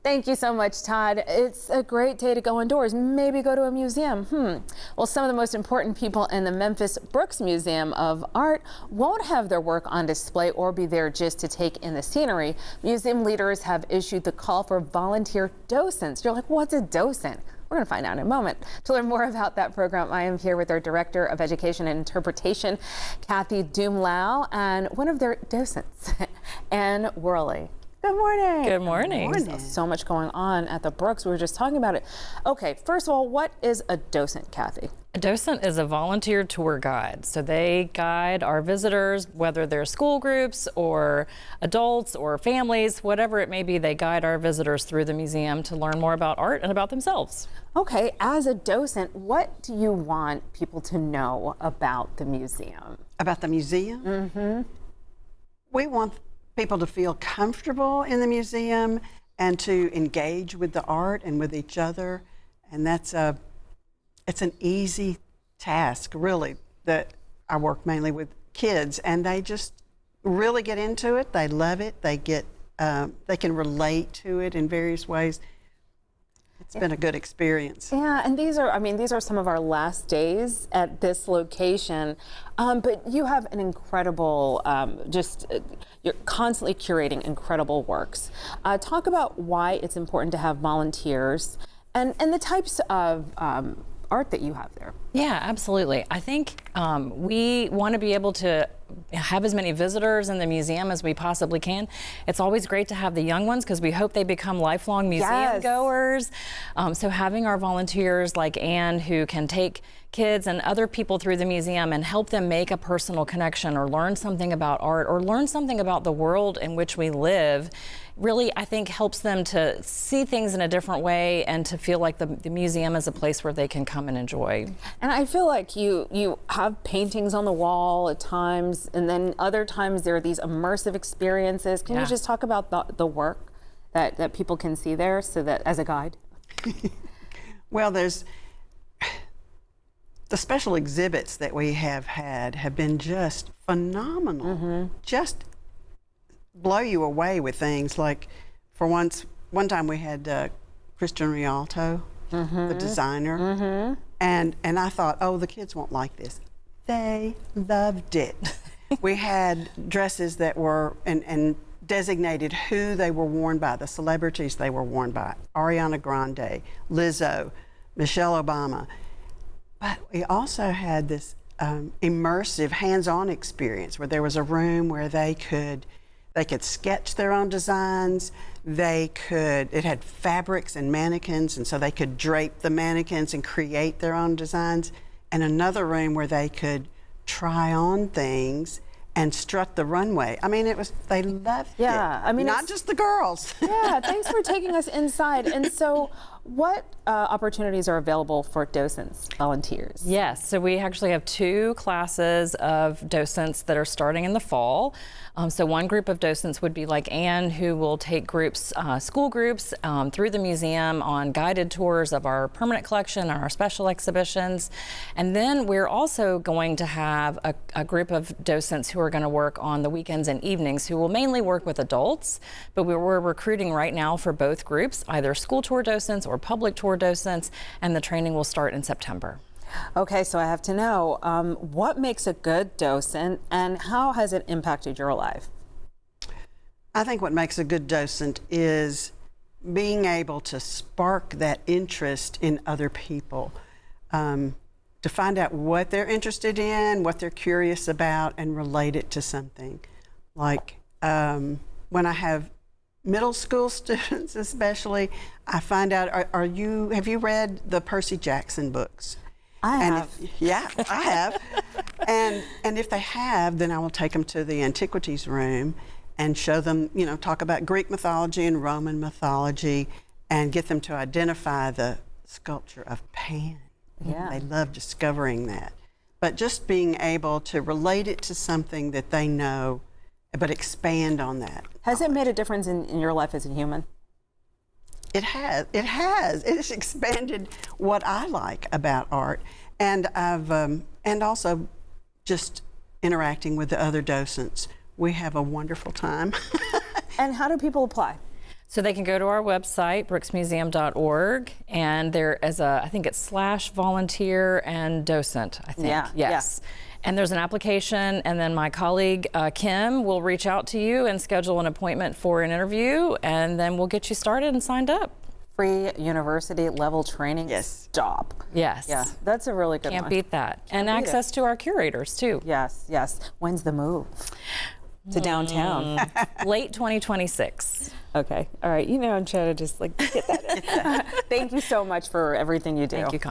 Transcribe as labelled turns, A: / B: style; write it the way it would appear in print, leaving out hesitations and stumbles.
A: Thank you so much, Todd. It's a great day to go indoors, maybe go to a museum. Well, some of the most important people in the Memphis Brooks Museum of Art won't have their work on display or be there just to take in the scenery. Museum leaders have issued the call for volunteer docents. You're like, what's a docent? We're going to find out in a moment. To learn more about that program, I am here with our Director of Education and Interpretation, Kathy Dumlau, and one of their docents, Ann Worley. Good morning.
B: Good morning.
A: Good morning. So much going on at the Brooks. We were just talking about it. Okay, first of all, what is a docent, Kathy?
B: A docent is a volunteer tour guide. So they guide our visitors, whether they're school groups or adults or families, whatever it may be, they guide our visitors through the museum to learn more about art and about themselves.
A: Okay, as a docent, what do you want people to know about the museum?
C: About the museum? Mm-hmm. We want people to feel comfortable in the museum and to engage with the art and with each other. And it's an easy task, really, that I work mainly with kids, and they just really get into it. They love it. They can relate to it in various ways. It's been a good experience.
A: Yeah, and these are some of our last days at this location, but you have an incredible, you're constantly curating incredible works. Talk about why it's important to have volunteers and the types of art that you have there.
B: Yeah, absolutely. I think we want to be able to have as many visitors in the museum as we possibly can. It's always great to have the young ones because we hope they become lifelong museum goers. So having our volunteers like Anne, who can take kids and other people through the museum and help them make a personal connection or learn something about art or learn something about the world in which we live, really, I think, helps them to see things in a different way and to feel like the museum is a place where they can come and enjoy.
A: And I feel like you have paintings on the wall at times, and then other times there are these immersive experiences. Can you just talk about the work that people can see there, so that as a guide?
C: Well, there's the special exhibits that we have had have been just phenomenal. Mm-hmm. Just blow you away with things like, for one time we had Christian Rialto, the designer, and I thought, oh, the kids won't like this. They loved it. We had dresses that were and designated who they were worn by, the celebrities they were worn by: Ariana Grande, Lizzo, Michelle Obama. But we also had this immersive, hands-on experience where there was a room where they could sketch their own designs. It had fabrics and mannequins, and so they could drape the mannequins and create their own designs. And another room where they could try on things and strut the runway. I mean, they loved it.
A: Yeah, I mean,
C: not just the girls.
A: Yeah, thanks for taking us inside. And so, what opportunities are available for docents, volunteers?
B: Yes, so we actually have 2 classes of docents that are starting in the fall. So one group of docents would be like Anne, who will take groups, school groups, through the museum on guided tours of our permanent collection and our special exhibitions. And then we're also going to have a group of docents who are going to work on the weekends and evenings, who will mainly work with adults, but we're recruiting right now for both groups, either school tour docents or public tour docents, and the training will start in September.
A: Okay, so I have to know, what makes a good docent and how has it impacted your life?
C: I think what makes a good docent is being able to spark that interest in other people, to find out what they're interested in, what they're curious about, and relate it to something. Like when I have middle school students especially, I find out, have you read the Percy Jackson books?
A: I have.
C: I have. And if they have, then I will take them to the antiquities room and show them, talk about Greek mythology and Roman mythology and get them to identify the sculpture of Pan.
A: Yeah.
C: They love discovering that. But just being able to relate it to something that they know, but expand on that.
A: Has it made a difference in your life as a human?
C: It has. It has expanded what I like about art, and and also just interacting with the other docents. We have a wonderful time.
A: And how do people apply?
B: So they can go to our website, brooksmuseum.org, and there is I think it's /volunteer and docent, I think.
A: Yeah,
B: Yes. And there's an application, and then my colleague, Kim, will reach out to you and schedule an appointment for an interview, and then we'll get you started and signed up.
A: Free university level training.
C: Yes.
A: Stop.
B: Yes.
A: Yeah, that's a really good
B: Can't
A: one.
B: beat that. And
A: beat it.
B: access to our curators, too.
A: Yes, yes. When's the move? To downtown.
B: Late 2026.
A: Okay. All right. I'm trying to just get that in. Thank you so much for everything you do.
B: Thank you, Con.